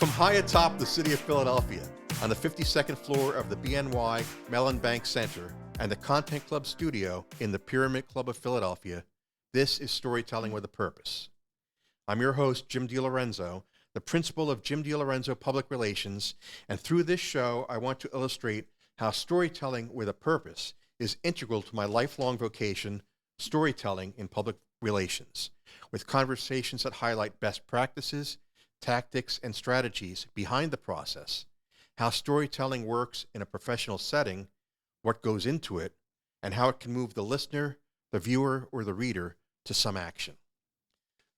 From high atop the city of Philadelphia, on the 52nd floor of the BNY Mellon Bank Center and the Content Club studio in the Pyramid Club of Philadelphia, this is Storytelling with a Purpose. I'm your host, Jim DeLorenzo, the principal of Jim DeLorenzo Public Relations, and through this show, I want to illustrate how storytelling with a purpose is integral to my lifelong vocation, storytelling in public relations, with conversations that highlight best practices, tactics, and strategies behind the process, how storytelling works in a professional setting, what goes into it, and how it can move the listener, the viewer, or the reader to some action.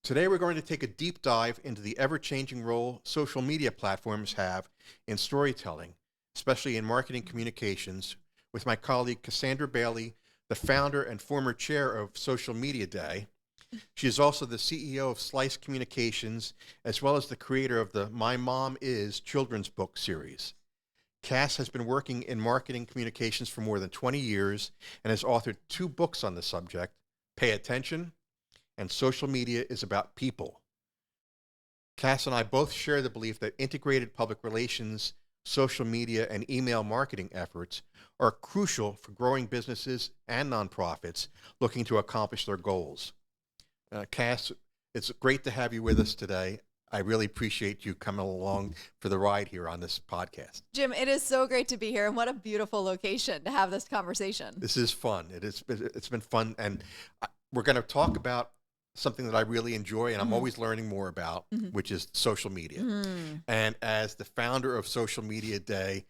Today, we're going to take a deep dive into the ever-changing role social media platforms have in storytelling, especially in marketing communications, with my colleague Cassandra Bailey, the founder and former chair of Social Media Day. She is also the CEO of Slice Communications, as well as the creator of the My Mom Is children's book series. Cass has been working in marketing communications for more than 20 years and has authored 2 books on the subject, Pay Attention and Social Media is About People. Cass and I both share the belief that integrated public relations, social media, and email marketing efforts are crucial for growing businesses and nonprofits looking to accomplish their goals. Cass, it's great to have you with us today. I really appreciate you coming along for the ride here on this podcast. Jim, it is so great to be here, and what a beautiful location to have this conversation. This is fun. It's been fun, and we're going to talk about something that I really enjoy and I'm always learning more about, which is social media. And as the founder of Social Media Day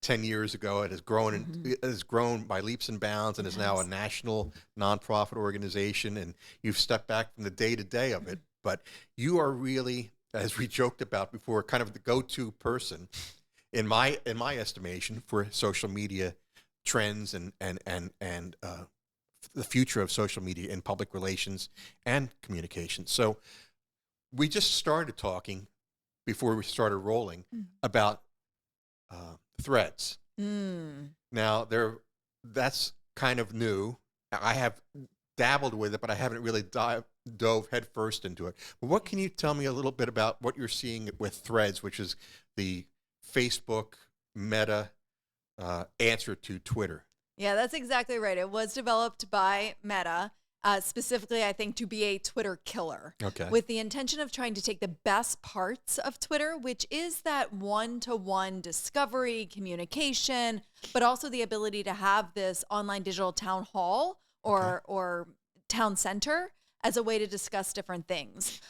10 years ago, it has grown by leaps and bounds and is now a national nonprofit organization. And you've stepped back from the day-to-day of it, but you are really, as we joked about before, kind of the go-to person in my estimation for social media trends and the future of social media in public relations and communication. So we just started talking before we started rolling about threads. Now that's kind of new. I have dabbled with it, but I haven't really dove headfirst into it. But what can you tell me a little bit about what you're seeing with threads, which is the Facebook Meta answer to Twitter? Yeah, that's exactly right. It was developed by Meta, specifically, I think, to be a Twitter killer. Okay. With the intention of trying to take the best parts of Twitter, which is that one-to-one discovery, communication, but also the ability to have this online digital town hall or town center as a way to discuss different things.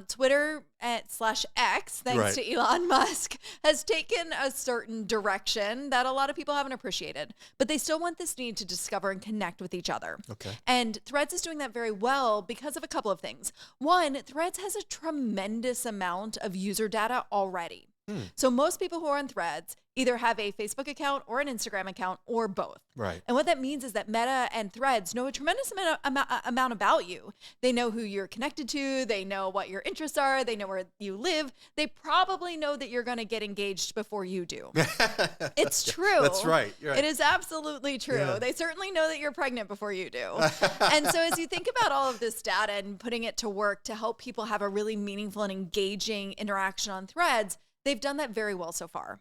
Twitter /X, thanks to Elon Musk, has taken a certain direction that a lot of people haven't appreciated, but they still want this need to discover and connect with each other. Okay. And Threads is doing that very well because of a couple of things. One, Threads has a tremendous amount of user data already. So most people who are on Threads either have a Facebook account or an Instagram account or both. Right. And what that means is that Meta and Threads know a tremendous amount about you. They know who you're connected to. They know what your interests are. They know where you live. They probably know that you're going to get engaged before you do. It's true. That's right. You're right. It is absolutely true. Yeah. They certainly know that you're pregnant before you do. And so as you think about all of this data and putting it to work to help people have a really meaningful and engaging interaction on Threads, they've done that very well so far.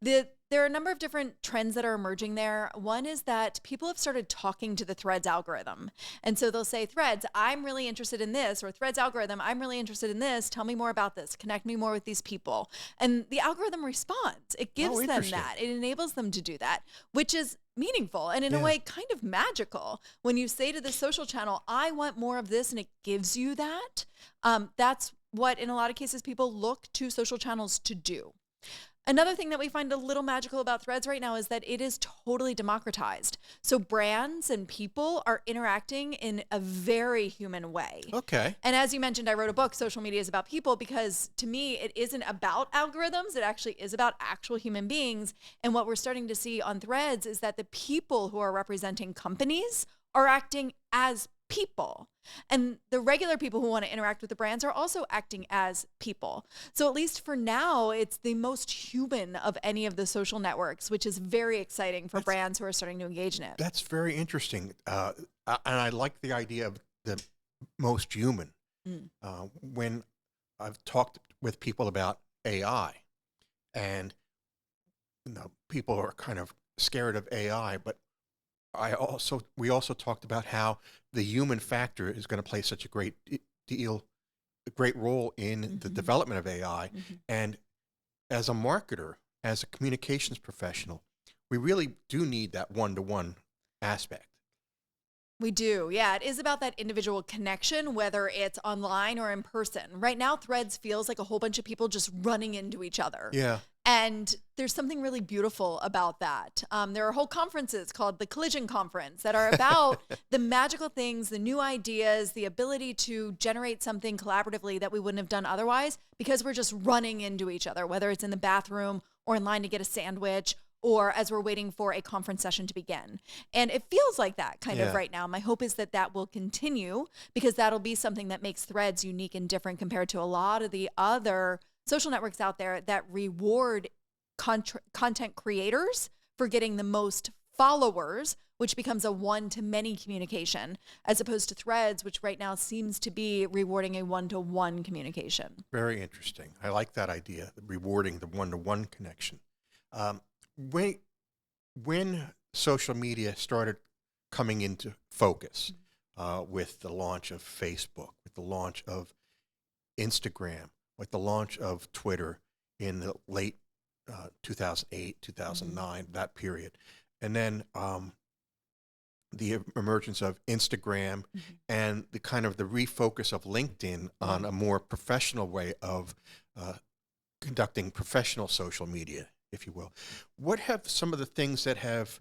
There are a number of different trends that are emerging there. One is that people have started talking to the Threads algorithm. And so they'll say, Threads, I'm really interested in this, or Threads algorithm, I'm really interested in this. Tell me more about this. Connect me more with these people. And the algorithm responds. It gives them that. It enables them to do that, which is meaningful and in a way kind of magical. When you say to the social channel, I want more of this, and it gives you that, that's what in a lot of cases people look to social channels to do. Another thing that we find a little magical about Threads right now is that it is totally democratized. So brands and people are interacting in a very human way. Okay. And as you mentioned, I wrote a book, Social Media is About People, because to me, it isn't about algorithms. It actually is about actual human beings. And what we're starting to see on Threads is that the people who are representing companies are acting as people. And the regular people who want to interact with the brands are also acting as people. So at least for now, it's the most human of any of the social networks, which is very exciting for brands who are starting to engage in it. That's very interesting. And I like the idea of the most human. When I've talked with people about AI, and people are kind of scared of AI, but we also talked about how the human factor is going to play such a a great role in the development of AI. And as a marketer, as a communications professional, we really do need that one-to-one aspect. We do. Yeah, it is about that individual connection, whether it's online or in person. Right now, Threads feels like a whole bunch of people just running into each other. Yeah. And there's something really beautiful about that. There are whole conferences called the Collision Conference that are about the magical things, the new ideas, the ability to generate something collaboratively that we wouldn't have done otherwise because we're just running into each other, whether it's in the bathroom or in line to get a sandwich or as we're waiting for a conference session to begin. And it feels like that kind of right now. My hope is that that will continue because that'll be something that makes Threads unique and different compared to a lot of the other social networks out there that reward content creators for getting the most followers, which becomes a one-to-many communication, as opposed to Threads, which right now seems to be rewarding a one-to-one communication. Very interesting. I like that idea, rewarding the one-to-one connection. When social media started coming into focus with the launch of Facebook, with the launch of Instagram, with the launch of Twitter in the late 2008, 2009, that period, and then the emergence of Instagram and the kind of the refocus of LinkedIn on a more professional way of conducting professional social media, if you will. What have some of the things that have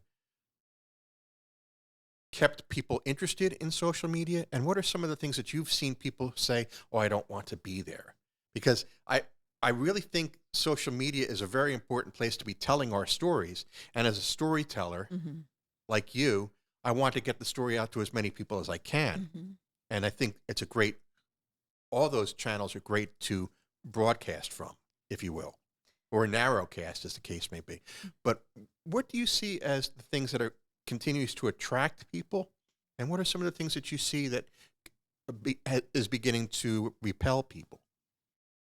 kept people interested in social media, and what are some of the things that you've seen people say, oh, I don't want to be there? Because I really think social media is a very important place to be telling our stories, and as a storyteller like you, I want to get the story out to as many people as I can. And I think it's all those channels are great to broadcast from, if you will, or narrowcast as the case may be. But what do you see as the things that continues to attract people? And what are some of the things that you see that is beginning to repel people?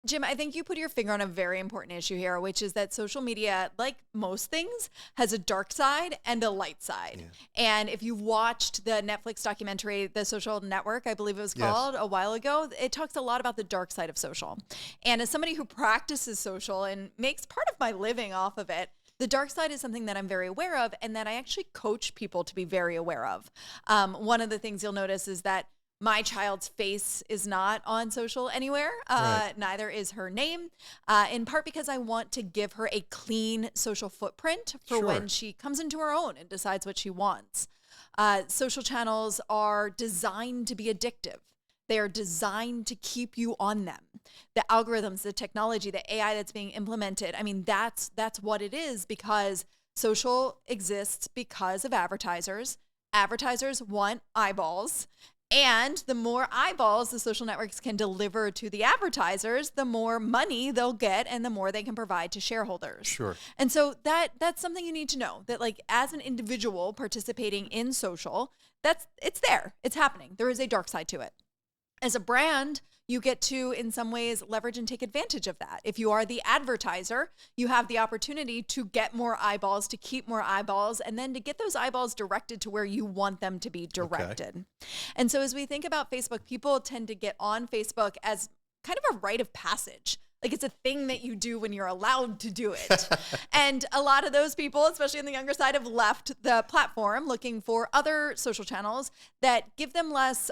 Jim, I think you put your finger on a very important issue here, which is that social media, like most things, has a dark side and a light side. Yeah. And if you watched the Netflix documentary, The Social Network, I believe it was called, a while ago, it talks a lot about the dark side of social. And as somebody who practices social and makes part of my living off of it, the dark side is something that I'm very aware of and that I actually coach people to be very aware of. One of the things you'll notice is that my child's face is not on social anywhere. Right. Neither is her name, in part because I want to give her a clean social footprint for when she comes into her own and decides what she wants. Social channels are designed to be addictive. They are designed to keep you on them. The algorithms, the technology, the AI that's being implemented, I mean, that's what it is, because social exists because of advertisers. Advertisers want eyeballs. And the more eyeballs the social networks can deliver to the advertisers, the more money they'll get and the more they can provide to shareholders. Sure. And so that's something you need to know, that like as an individual participating in social, it's there. It's happening. There is a dark side to it. As a brand, you get to, in some ways, leverage and take advantage of that. If you are the advertiser, you have the opportunity to get more eyeballs, to keep more eyeballs, and then to get those eyeballs directed to where you want them to be directed. Okay. And so as we think about Facebook, people tend to get on Facebook as kind of a rite of passage. Like it's a thing that you do when you're allowed to do it. And a lot of those people, especially on the younger side, have left the platform looking for other social channels that give them less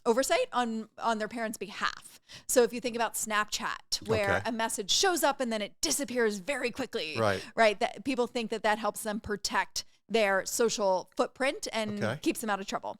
oversight on their parents' behalf. So if you think about Snapchat, where a message shows up and then it disappears very quickly, right? That people think that helps them protect their social footprint and keeps them out of trouble.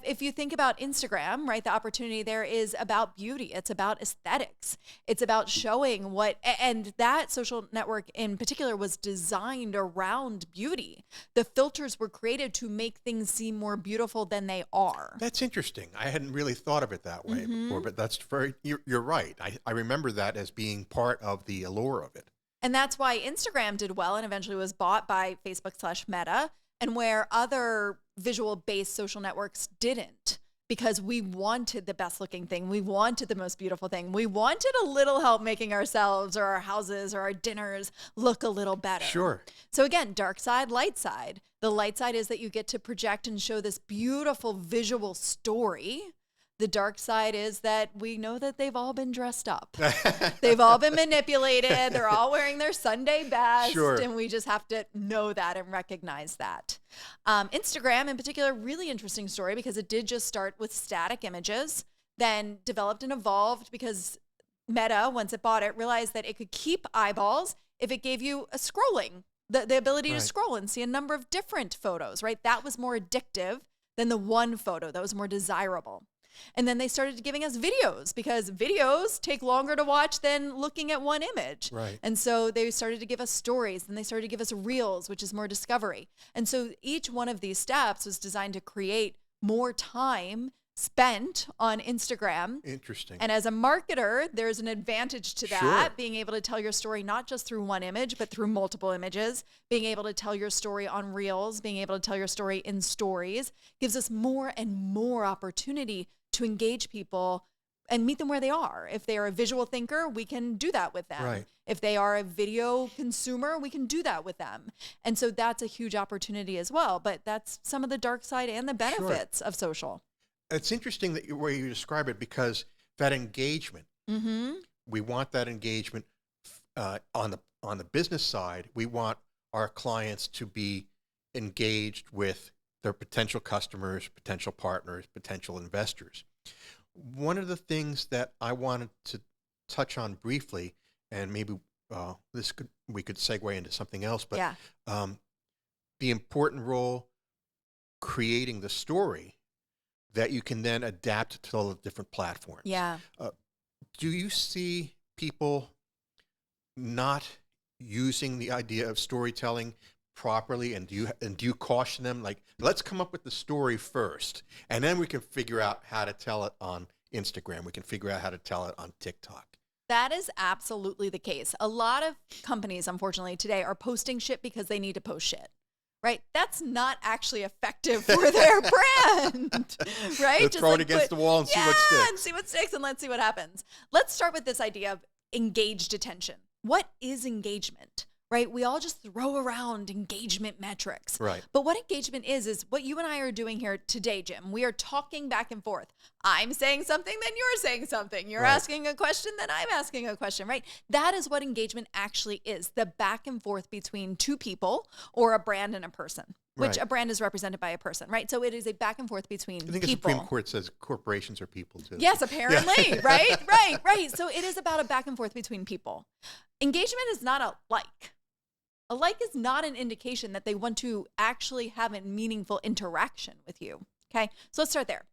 If you think about Instagram, right, the opportunity there is about beauty. It's about aesthetics. It's about showing and that social network in particular was designed around beauty. The filters were created to make things seem more beautiful than they are. That's interesting. I hadn't really thought of it that way before, but that's you're right. I remember that as being part of the allure of it. And that's why Instagram did well and eventually was bought by Facebook/Meta, and where other visual-based social networks didn't. because we wanted the best looking thing. We wanted the most beautiful thing. We wanted a little help making ourselves or our houses or our dinners look a little better. Sure. So again, dark side, light side. The light side is that you get to project and show this beautiful visual story. The dark side is that we know that they've all been dressed up. They've all been manipulated. They're all wearing their Sunday best. Sure. And we just have to know that and recognize that. Instagram in particular, really interesting story because it did just start with static images, then developed and evolved because Meta, once it bought it, realized that it could keep eyeballs if it gave you a scrolling, the ability to scroll and see a number of different photos, right? That was more addictive than the one photo. That was more desirable. And then they started giving us videos because videos take longer to watch than looking at one image. Right. And so they started to give us stories, and they started to give us reels, which is more discovery. And so each one of these steps was designed to create more time spent on Instagram. Interesting. And as a marketer, there's an advantage to that, Sure. being able to tell your story not just through one image, but through multiple images, being able to tell your story on reels, being able to tell your story in stories, gives us more and more opportunity to engage people and meet them where they are. If they are a visual thinker, we can do that with them. Right. If they are a video consumer, we can do that with them. And so that's a huge opportunity as well. But that's some of the dark side and the benefits of social. It's interesting that way you describe it because that engagement, we want that engagement on the business side. We want our clients to be engaged with their potential customers, potential partners, potential investors. One of the things that I wanted to touch on briefly, and maybe we could segue into something else, but the important role creating the story that you can then adapt to all the different platforms. Yeah. Do you see people not using the idea of storytelling properly, and do you caution them, like, let's come up with the story first, and then we can figure out how to tell it on Instagram. We can figure out how to tell it on TikTok. That is absolutely the case. A lot of companies, unfortunately, today are posting shit because they need to post shit. Right? That's not actually effective for their brand, right? Just throw it against the wall and see what sticks. And see what sticks, and let's see what happens. Let's start with this idea of engaged attention. What is engagement? Right? We all just throw around engagement metrics. Right. But what engagement is what you and I are doing here today, Jim. We are talking back and forth. I'm saying something, then you're saying something. You're asking a question, then I'm asking a question, right? That is what engagement actually is, the back and forth between two people or a brand and a person, which a brand is represented by a person, right? So it is a back and forth between people. I think the Supreme Court says corporations are people too. Yes, apparently, right. So it is about a back and forth between people. Engagement is not a like. A like is not an indication that they want to actually have a meaningful interaction with you. Okay, so let's start there.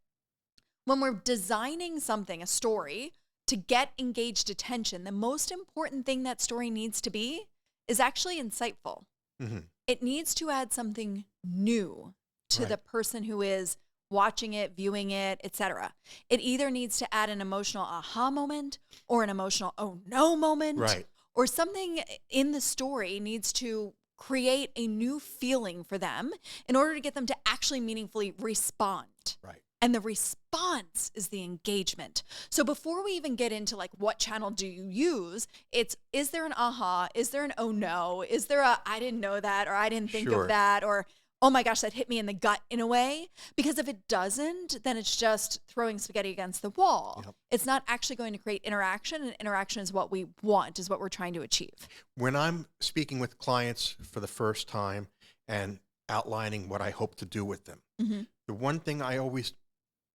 When we're designing something, a story, to get engaged attention, the most important thing that story needs to be is actually insightful. Mm-hmm. It needs to add something new to the person who is watching it, viewing it, etc. It either needs to add an emotional aha moment or an emotional oh no moment. Right. Or something in the story needs to create a new feeling for them in order to get them to actually meaningfully respond. Right. And the response is the engagement. So before we even get into like what channel do you use, is there an aha? Is there an oh no? Is there a I didn't know that, or I didn't think of that, or oh my gosh, that hit me in the gut in a way? Because if it doesn't, then it's just throwing spaghetti against the wall. Yep. It's not actually going to create interaction, and interaction is what we want, is what we're trying to achieve. When I'm speaking with clients for the first time and outlining what I hope to do with them, the one thing I always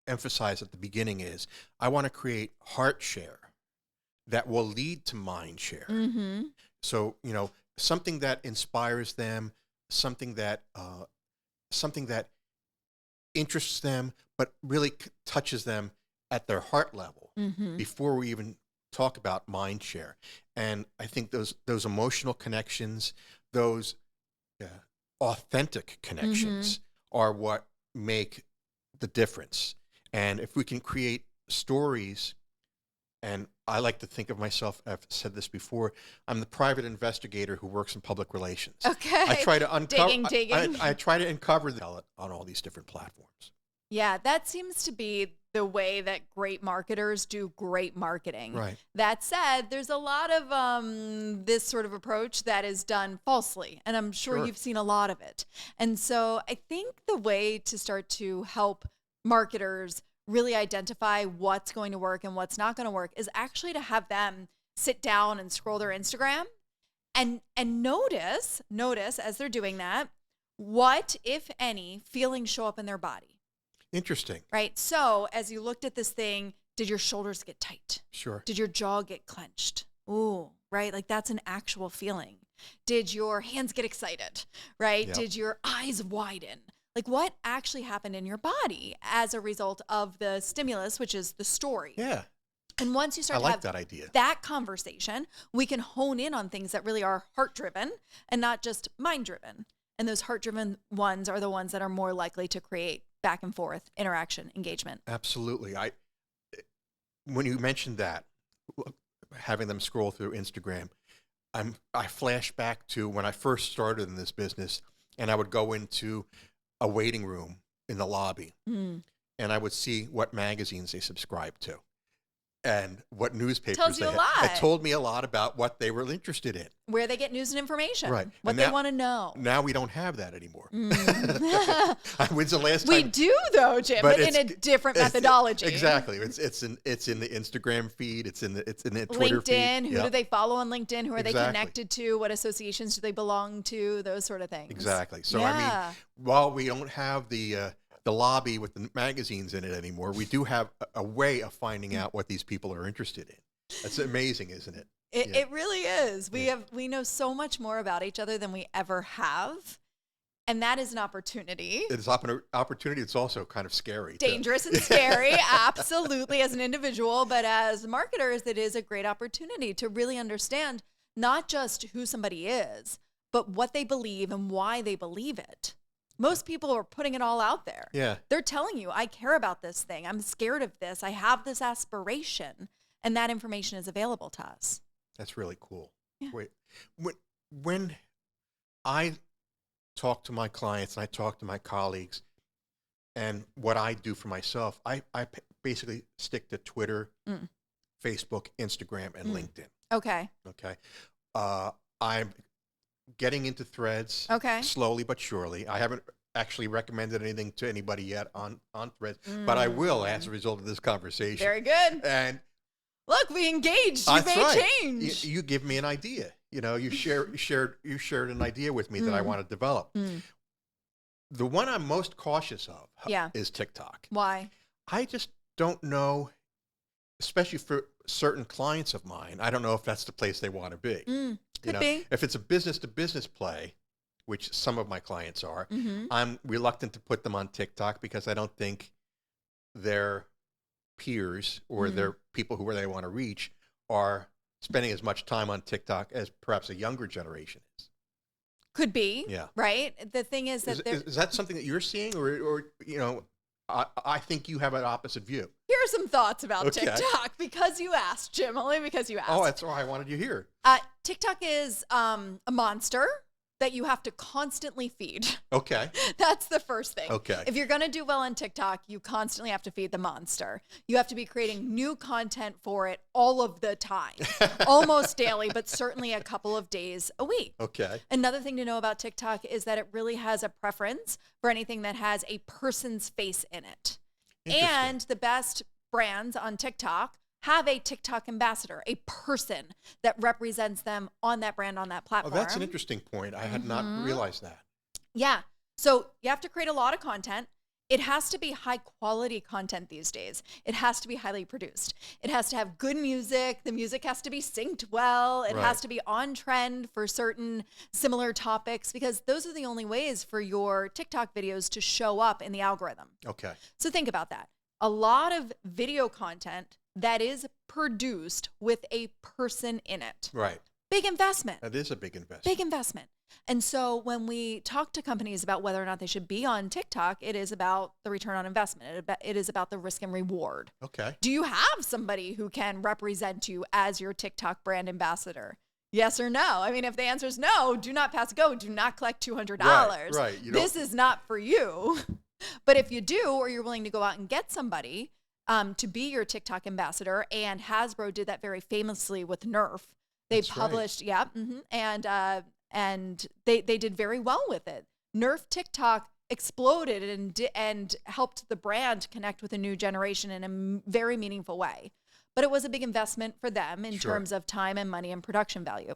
emphasize at the beginning is I want to create heart share that will lead to mind share. Mm-hmm. So, something that inspires them, something that interests them, but really touches them at their heart level before we even talk about mind share. And I think those emotional connections, those authentic connections are what make the difference. And if we can create stories, and I like to think of myself, I've said this before, I'm the private investigator who works in public relations. Okay. I try to uncover digging. I try to uncover the talent on all these different platforms. Yeah, that seems to be the way that great marketers do great marketing. Right. That said, there's a lot of this sort of approach that is done falsely, and I'm sure Sure. you've seen a lot of it. And so I think the way to start to help marketers really identify what's going to work and what's not going to work is actually to have them sit down and scroll their Instagram and notice as they're doing that, what, if any, feelings show up in their body. Interesting. Right. So as you looked at this thing, did your shoulders get tight? Sure. Did your jaw get clenched? Ooh, right. Like that's an actual feeling. Did your hands get excited? Right. Yep. Did your eyes widen? Like what actually happened in your body as a result of the stimulus, which is the story. Yeah. And once you start I to like have that idea. that conversation, we can hone in on things that really are heart-driven and not just mind-driven. And those heart-driven ones are the ones that are more likely to create back and forth interaction, engagement. Absolutely. When you mentioned that, having them scroll through Instagram, I flash back to when I first started in this business, and I would go into a waiting room in the lobby, and I would see what magazines they subscribed to and what newspapers Tells you they a had. lot. It told me a lot about what they were interested in. Where they get news and information, Right. what And they now- want to know. Now we don't have that anymore. When's the last We time? do though, Jim, but in a it's- different it's- methodology. Exactly. It's in the Instagram feed. It's in the Twitter LinkedIn, feed. who do they follow on LinkedIn? Who are they Exactly. connected to? What associations do they belong to? Those sort of things. Exactly. So Yeah. I mean, while we don't have the lobby with the magazines in it anymore, we do have a way of finding out what these people are interested in. That's amazing, isn't it? Yeah. It really is. We know so much more about each other than we ever have. And that is an opportunity. It's an opportunity. It's also kind of scary. too. Dangerous and scary, absolutely, as an individual. But as marketers, it is a great opportunity to really understand not just who somebody is, but what they believe and why they believe it. Most people are putting it all out there. Yeah. They're telling you, I care about this thing. I'm scared of this. I have this aspiration. And that information is available to us. That's really cool. Yeah. Wait, when I talk to my clients and I talk to my colleagues, and what I do for myself, I basically stick to Twitter, Facebook, Instagram, and LinkedIn. Okay. Okay. I'm getting into Threads Okay. slowly but surely. I haven't actually recommended anything to anybody yet on Threads, but I will as a result of this conversation. Very good. And Look, we engaged. You that's made right. change. You give me an idea. You know, you shared an idea with me that I want to develop. The one I'm most cautious of Yeah. is TikTok. Why? I just don't know, especially for certain clients of mine, I don't know if that's the place they want to be. Could be. If it's a business-to-business play, which some of my clients are, I'm reluctant to put them on TikTok because I don't think their peers or their people who they want to reach are spending as much time on TikTok as perhaps a younger generation is. Could be. Yeah. Right? The thing is that Is that something that you're seeing, or you know, I think you have an opposite view. here are some thoughts about Okay. TikTok because you asked, Jim, only because you asked. Oh, that's why I wanted you here. TikTok is a monster that you have to constantly feed. Okay. That's the first thing. Okay. If you're going to do well on TikTok, you constantly have to feed the monster. You have to be creating new content for it all of the time, almost daily, but certainly a couple of days a week. Okay. Another thing to know about TikTok is that it really has a preference for anything that has a person's face in it. Interesting. And the best brands on TikTok have a TikTok ambassador, a person that represents them on that brand, on that Oh, platform. that's an interesting point. I had not realized that. Yeah. So you have to create a lot of content. It has to be high quality content these days. It has to be highly produced. It has to have good music. The music has to be synced well. It Right. has to be on trend for certain similar topics because those are the only ways for your TikTok videos to show up in the algorithm. Okay. So think about that. A lot of video content that is produced with a person in it. Right. Big investment. That is a big investment. Big investment. And so when we talk to companies about whether or not they should be on TikTok, it is about the return on investment. It is about the risk and reward. Okay. Do you have somebody who can represent you as your TikTok brand ambassador? Yes or no? I mean, if the answer is no, do not pass go. Do not collect $200. Right. You don't- This is not for you. But if you do, or you're willing to go out and get somebody to be your TikTok ambassador, and Hasbro did that very famously with Nerf. They That's published, yeah, and they did very well with it. Nerf TikTok exploded and helped the brand connect with a new generation in a very meaningful way. But it was a big investment for them in terms of time and money and production value.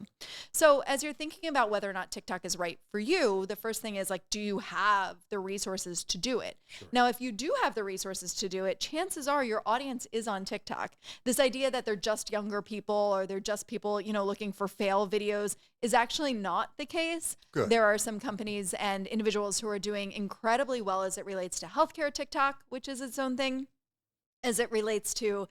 So as you're thinking about whether or not TikTok is right for you, the first thing is like, do you have the resources to do it? Now, if you do have the resources to do it, chances are your audience is on TikTok. This idea that they're just younger people or they're just people, looking for fail videos is actually not the case. Good. There are some companies and individuals who are doing incredibly well as it relates to healthcare TikTok, which is its own thing, as it relates to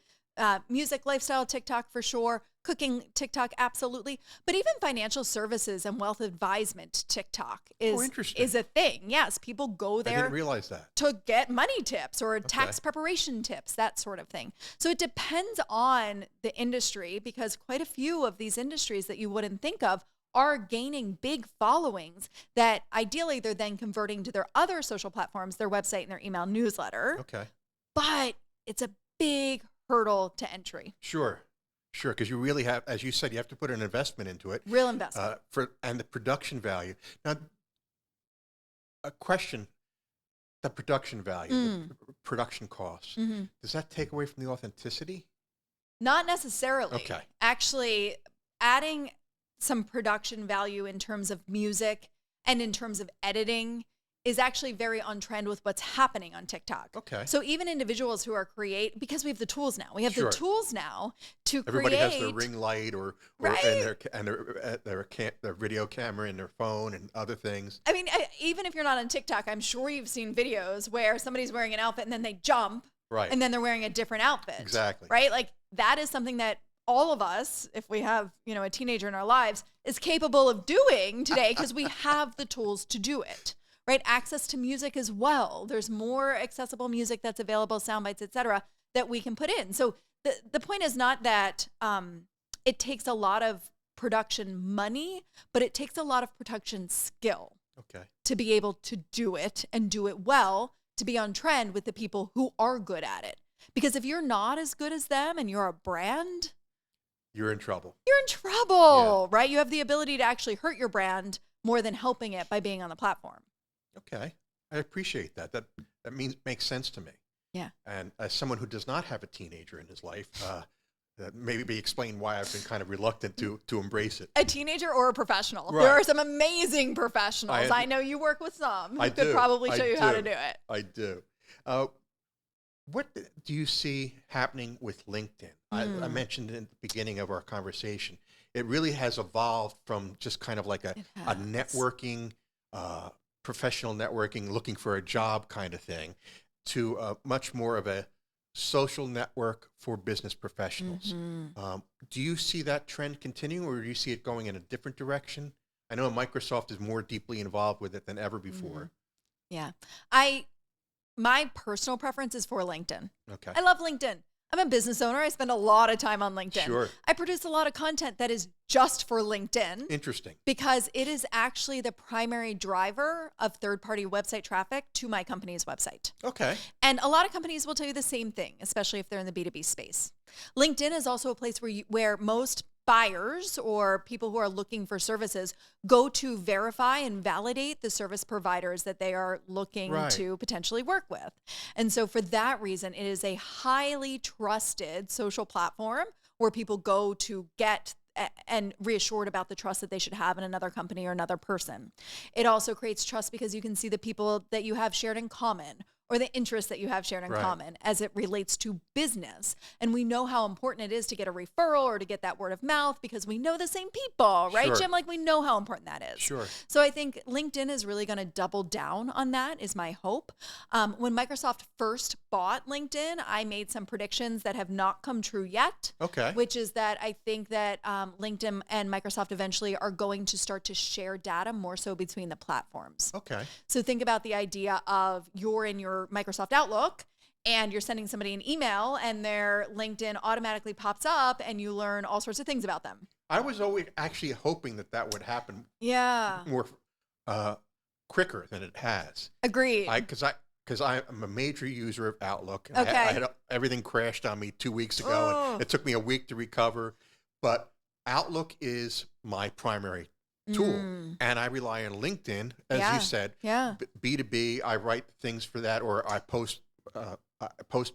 music, lifestyle TikTok for sure, cooking TikTok absolutely, but even financial services and wealth advisement TikTok is a thing. Yes, people go there. I didn't realize that. To get money tips or tax preparation tips, that sort of thing. So it depends on the industry, because quite a few of these industries that you wouldn't think of are gaining big followings that ideally they're then converting to their other social platforms, their website and their email newsletter. Okay. But it's a big hurdle to entry. Sure, because you really have, as you said, you have to put an investment into it. Real investment. And the production value. Now, a question, the production value, the production costs, does that take away from the authenticity? Not necessarily. Okay. Actually, adding some production value in terms of music and in terms of editing is actually very on trend with what's happening on TikTok. Okay. So even individuals who are because we have the tools now. We have the tools now to Everybody create. has their ring light or Right? and their video camera in their phone and other things. I mean, even if you're not on TikTok, I'm sure you've seen videos where somebody's wearing an outfit and then they jump. Right. And then they're wearing a different outfit. Exactly. Right? Like that is something that all of us, if we have, a teenager in our lives, is capable of doing today because we have the tools to do it. Right? Access to music as well. There's more accessible music that's available, sound bites, et cetera, that we can put in. So the point is not that it takes a lot of production money, but it takes a lot of production skill to be able to do it and do it well, to be on trend with the people who are good at it. Because if you're not as good as them and you're a brand, you're in trouble. You're in trouble, right? You have the ability to actually hurt your brand more than helping it by being on the platform. Okay. I appreciate that. That makes sense to me. Yeah. And as someone who does not have a teenager in his life, that maybe explain why I've been kind of reluctant to embrace it. A teenager or a professional? Right. There are some amazing professionals. I know you work with some who could probably show you how to do it. I do. What do you see happening with LinkedIn? I mentioned in the beginning of our conversation, it really has evolved from just kind of like a networking, professional networking, looking for a job kind of thing, to much more of a social network for business professionals. Do you see that trend continuing, or do you see it going in a different direction? I know Microsoft is more deeply involved with it than ever before. Yeah. My personal preference is for LinkedIn. Okay. I love LinkedIn. I'm a business owner. I spend a lot of time on LinkedIn. Sure. I produce a lot of content that is just for LinkedIn. Interesting. Because it is actually the primary driver of third-party website traffic to my company's website. Okay. And a lot of companies will tell you the same thing, especially if they're in the B2B space. LinkedIn is also a place where most buyers or people who are looking for services go to verify and validate the service providers that they are looking to potentially work with. And so for that reason, it is a highly trusted social platform where people go to get and reassured about the trust that they should have in another company or another person. It also creates trust because you can see the people that you have shared in common, or the interests that you have shared in common as it relates to business. And we know how important it is to get a referral or to get that word of mouth because we know the same people, right, Sure. Jim? Like we know how important that is. Sure. So I think LinkedIn is really going to double down on that, is my hope. When Microsoft first bought LinkedIn, I made some predictions that have not come true yet. Okay. Which is that I think that LinkedIn and Microsoft eventually are going to start to share data more so between the platforms. Okay. So think about the idea of you're in your Microsoft Outlook and you're sending somebody an email and their LinkedIn automatically pops up and you learn all sorts of things about them. I was always actually hoping that would happen Yeah. more quicker than it has. Agreed. Because because I'm a major user of Outlook. And Okay. I had everything crashed on me 2 weeks ago, Oh. and it took me a week to recover. But Outlook is my primary tool, and I rely on LinkedIn, as Yeah. you said. Yeah. B2B, I write things for that, or I post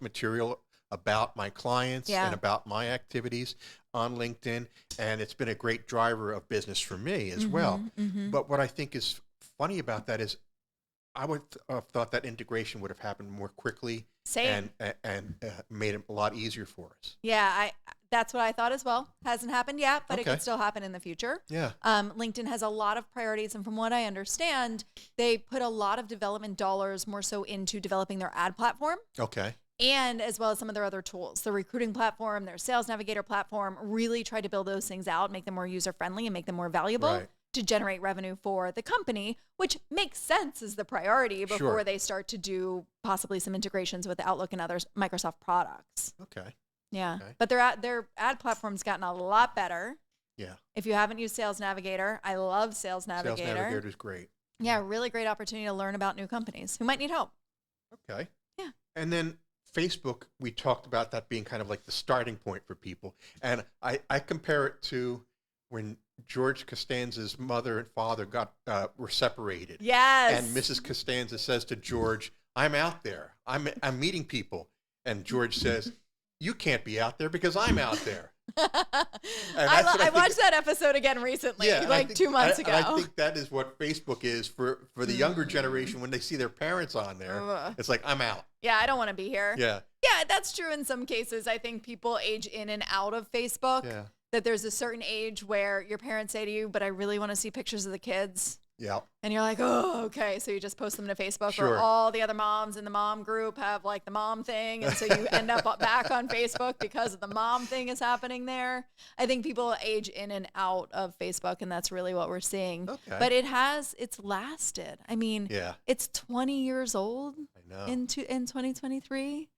material about my clients Yeah. and about my activities on LinkedIn, and it's been a great driver of business for me as well. But what I think is funny about that is I would have thought that integration would have happened more quickly Same. and made it a lot easier for us. Yeah, that's what I thought as well. Hasn't happened yet, but it Okay. could still happen in the future. Yeah. LinkedIn has a lot of priorities, and from what I understand, they put a lot of development dollars more so into developing their ad platform, Okay. and as well as some of their other tools, the recruiting platform, their sales navigator platform. Really try to build those things out, make them more user friendly, and make them more valuable. Right. To generate revenue for the company, which makes sense as the priority before Sure. they start to do possibly some integrations with Outlook and other Microsoft products. Okay. Yeah. Okay. But their ad platform's gotten a lot better. Yeah. If you haven't used Sales Navigator, I love Sales Navigator. Sales Navigator is great. Yeah, really great opportunity to learn about new companies who might need help. Okay. Yeah. And then Facebook, we talked about that being kind of like the starting point for people. And I compare it to when George Costanza's mother and father were separated. Yes. And Mrs. Costanza says to George, "I'm out there. I'm meeting people." And George says, "You can't be out there because I'm out there." I watched that episode again recently, like 2 months ago. And I think that is what Facebook is for the younger generation when they see their parents on there. Ugh. It's like, I'm out. Yeah, I don't want to be here. Yeah. Yeah, that's true in some cases. I think people age in and out of Facebook. Yeah. That there's a certain age where your parents say to you, "But I really want to see pictures of the kids." Yeah. And you're like, "Oh, okay." So you just post them to Facebook, Sure. or all the other moms in the mom group have like the mom thing. And so you end up back on Facebook because of the mom thing is happening there. I think people age in and out of Facebook, and that's really what we're seeing. Okay. But it's lasted. I mean, Yeah. it's 20 years old I know. in 2023.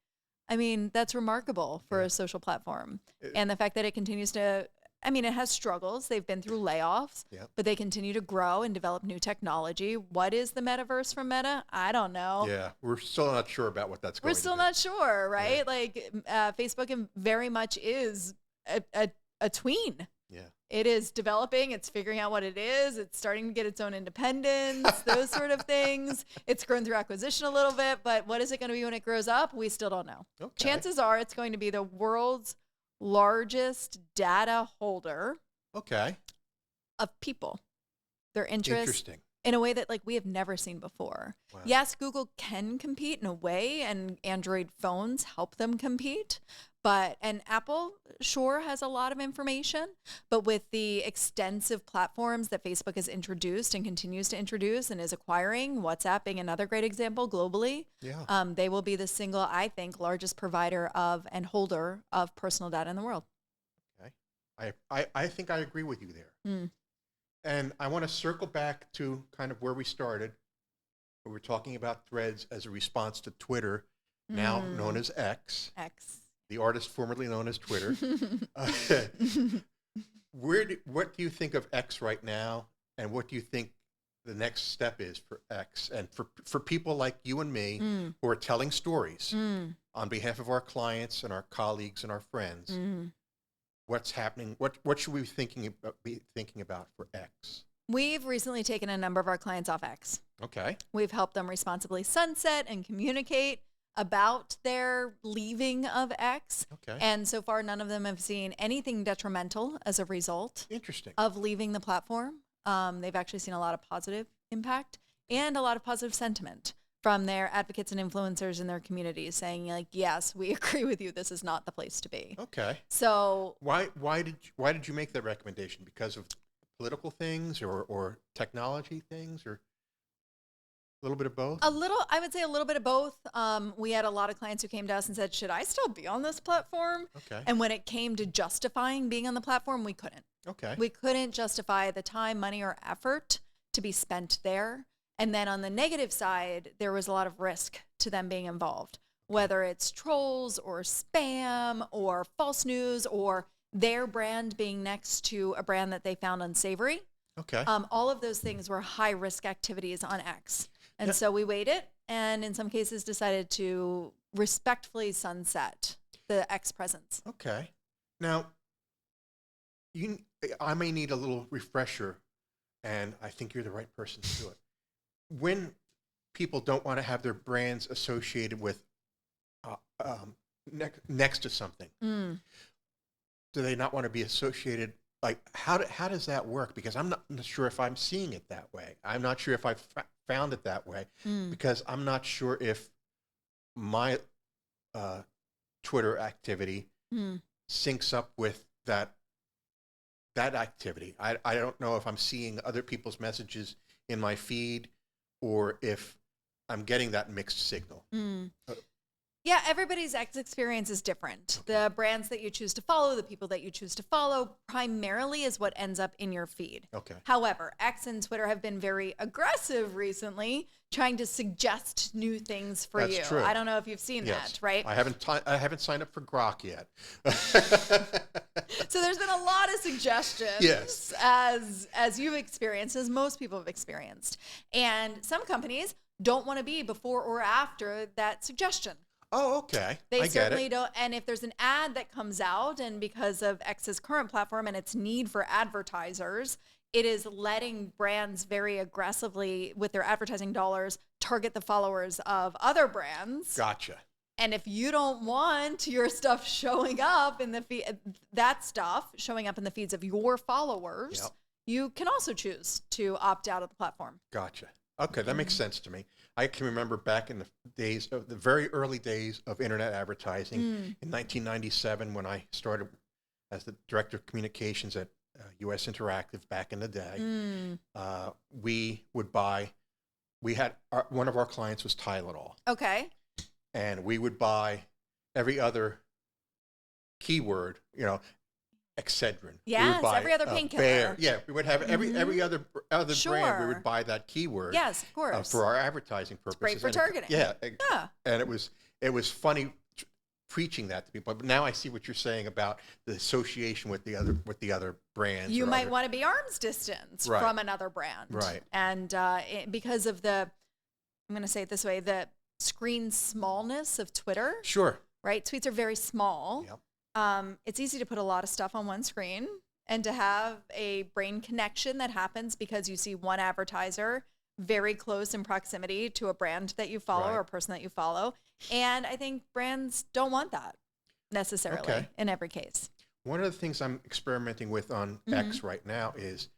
I mean, that's remarkable for a social platform. And the fact that it continues to, I mean, it has struggles. They've been through layoffs, Yep. but they continue to grow and develop new technology. What is the metaverse from Meta? I don't know. Yeah. We're still not sure about what that's going We're to still be. not sure, right? Yeah. Like Facebook very much is a tween. Yeah. It is developing. It's figuring out what it is. It's starting to get its own independence, those sort of things. It's grown through acquisition a little bit, but what is it going to be when it grows up? We still don't know. Okay. Chances are it's going to be the world's largest data holder Okay. of people, their interests, Interesting. in a way that like we have never seen before. Wow. Yes, Google can compete in a way, and Android phones help them compete. And Apple sure has a lot of information, but with the extensive platforms that Facebook has introduced and continues to introduce and is acquiring, WhatsApp being another great example globally, Yeah. they will be the single, I think, largest provider of and holder of personal data in the world. Okay. I think I agree with you there. Mm. And I want to circle back to kind of where we started. We were talking about Threads as a response to Twitter, now known as X, X. the artist formerly known as Twitter. What do you think of X right now, and what do you think the next step is for X, and for people like you and me who are telling stories on behalf of our clients and our colleagues and our friends? What's happening? What should we be thinking about for X? We've recently taken a number of our clients off X. Okay. We've helped them responsibly sunset and communicate about their leaving of X. Okay. And so far, none of them have seen anything detrimental as a result Interesting. of leaving the platform. They've actually seen a lot of positive impact and a lot of positive sentiment from their advocates and influencers in their communities saying, like, yes, we agree with you. This is not the place to be. Okay. So Why did you make that recommendation? Because of political things or technology things, or a little bit of both? I would say a little bit of both. We had a lot of clients who came to us and said, should I still be on this platform? Okay. And when it came to justifying being on the platform, we couldn't. Okay. We couldn't justify the time, money, or effort to be spent there. And then on the negative side, there was a lot of risk to them being involved, whether it's trolls or spam or false news or their brand being next to a brand that they found unsavory. Okay. All of those things were high risk activities on X. And Yeah. so we waited. and in some cases decided to respectfully sunset the X presence. Okay. Now, I may need a little refresher, and I think you're the right person to do it. When people don't want to have their brands associated with next to something, do they not want to be associated? Like, how does that work? Because I'm not sure if I'm seeing it that way. I'm not sure if I've found it that way, because I'm not sure if my Twitter activity syncs up with that activity. I don't know if I'm seeing other people's messages in my feed or if I'm getting that mixed signal. Yeah, everybody's X experience is different. Okay. The brands that you choose to follow, the people that you choose to follow, primarily is what ends up in your feed. Okay. However, X and Twitter have been very aggressive recently, trying to suggest new things for you. That's true. I don't know if you've seen that, right? I haven't signed up for Grok yet. So there's been a lot of suggestions, Yes, as you've experienced, as most people have experienced. And some companies don't want to be before or after that suggestion. Oh, okay. They I get certainly it. don't. And if there's an ad that comes out, and because of X's current platform and its need for advertisers, it is letting brands very aggressively with their advertising dollars target the followers of other brands. Gotcha. And if you don't want your stuff showing up in the feed, that stuff showing up in the feeds of your followers, Yep. you can also choose to opt out of the platform. Gotcha. Okay, that makes sense to me. I can remember back in the very early days of internet advertising in 1997 when I started as the director of communications at US Interactive back in the day. One of our clients was Tylenol, Okay. and we would buy every other keyword, Excedrin. We would Yes, buy, every other painkiller. Bayer. Yeah, we would have every other brand. We Sure. would buy that keyword. Yes, of course. For our advertising purposes. Great for And targeting. Yeah. Yeah. And it was funny preaching that to people. But now I see what you're saying about the association with the other brands. You or might other- want to be arm's distance Right. from another brand. Right. And because of I'm going to say it this way, the screen smallness of Twitter, Sure. right? Tweets are very small. Yep. It's easy to put a lot of stuff on one screen and to have a brain connection that happens because you see one advertiser very close in proximity to a brand that you follow Right. or a person that you follow. And I think brands don't want that necessarily Okay. in every case. One of the things I'm experimenting with on X right now is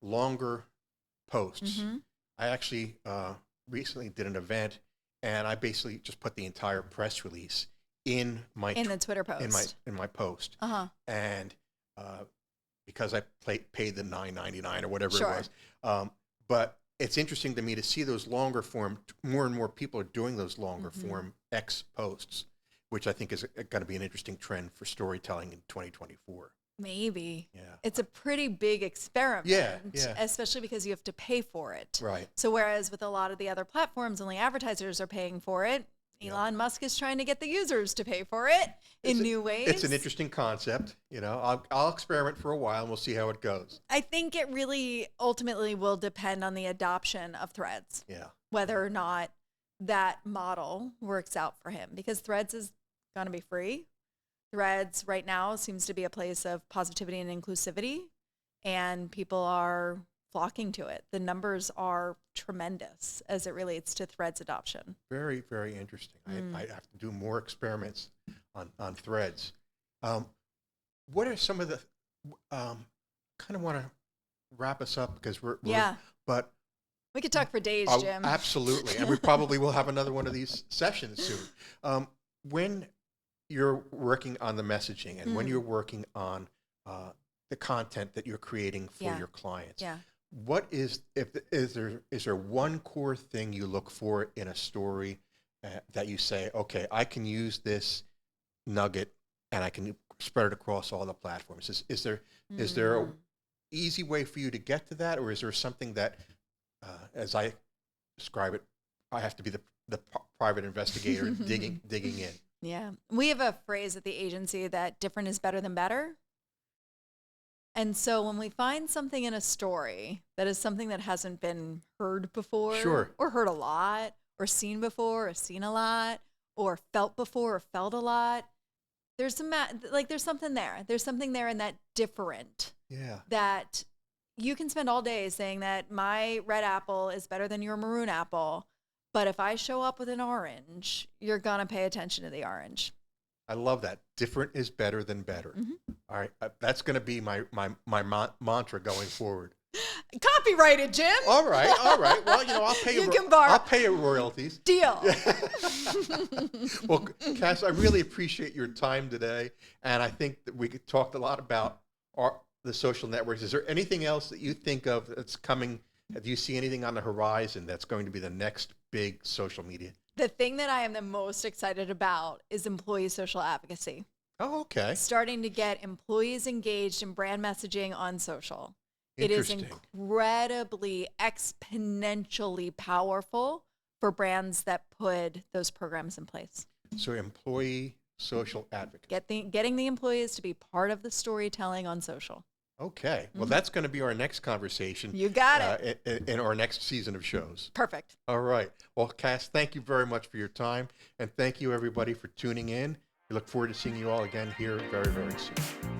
longer posts. I actually recently did an event, and I basically just put the entire press release in In the Twitter post. in my post, Uh-huh. and because I paid the $9.99 or whatever Sure. it was. But it's interesting to me to see those longer form. More and more people are doing those longer form X posts, which I think is going to be an interesting trend for storytelling in 2024. Maybe. Yeah. It's a pretty big experiment, Yeah. especially because you have to pay for it. Right. So whereas with a lot of the other platforms, only advertisers are paying for it, Elon Musk is trying to get the users to pay for it in new ways. It's an interesting concept. I'll experiment for a while and we'll see how it goes. I think it really ultimately will depend on the adoption of Threads, Yeah. whether or not that model works out for him, because Threads is going to be free. Threads right now seems to be a place of positivity and inclusivity, and people are flocking to it. The numbers are tremendous as it relates to Threads adoption. Very, very interesting. I have to do more experiments on Threads. What are some of the, kind of want to wrap us up because but We could talk for days, Jim. absolutely. And we probably will have another one of these sessions soon. When you're working on the messaging and when you're working on the content that you're creating for your clients, what is there one core thing you look for in a story that you say, okay, I can use this nugget and I can spread it across all the platforms? Is there a easy way for you to get to that, or is there something that, as I describe it, I have to be the private investigator digging in? Yeah. We have a phrase at the agency that different is better than better. And so when we find something in a story that is something that hasn't been heard before Sure. or heard a lot or seen before or seen a lot or felt before or felt a lot. There's there's something there. There's something there in that different. Yeah. That you can spend all day saying that my red apple is better than your maroon apple. But if I show up with an orange, you're going to pay attention to the orange. I love that. Different is better than better. Mm-hmm. All right. That's going to be my mantra going forward. Copyrighted, Jim. All right. Well, I'll pay You can borrow. I'll pay you royalties. Deal. Well, Cass, I really appreciate your time today. And I think that we talked a lot about the social networks. Is there anything else that you think of that's coming? Do you see anything on the horizon that's going to be the next big social media? The thing that I am the most excited about is employee social advocacy. Oh, okay. Starting to get employees engaged in brand messaging on social. It is incredibly exponentially powerful for brands that put those programs in place. So employee social advocacy. Getting the employees to be part of the storytelling on social. Okay. Well, that's going to be our next conversation. You got it. In our next season of shows. Perfect. All right. Well, Cass, thank you very much for your time. And thank you, everybody, for tuning in. We look forward to seeing you all again here very, very soon.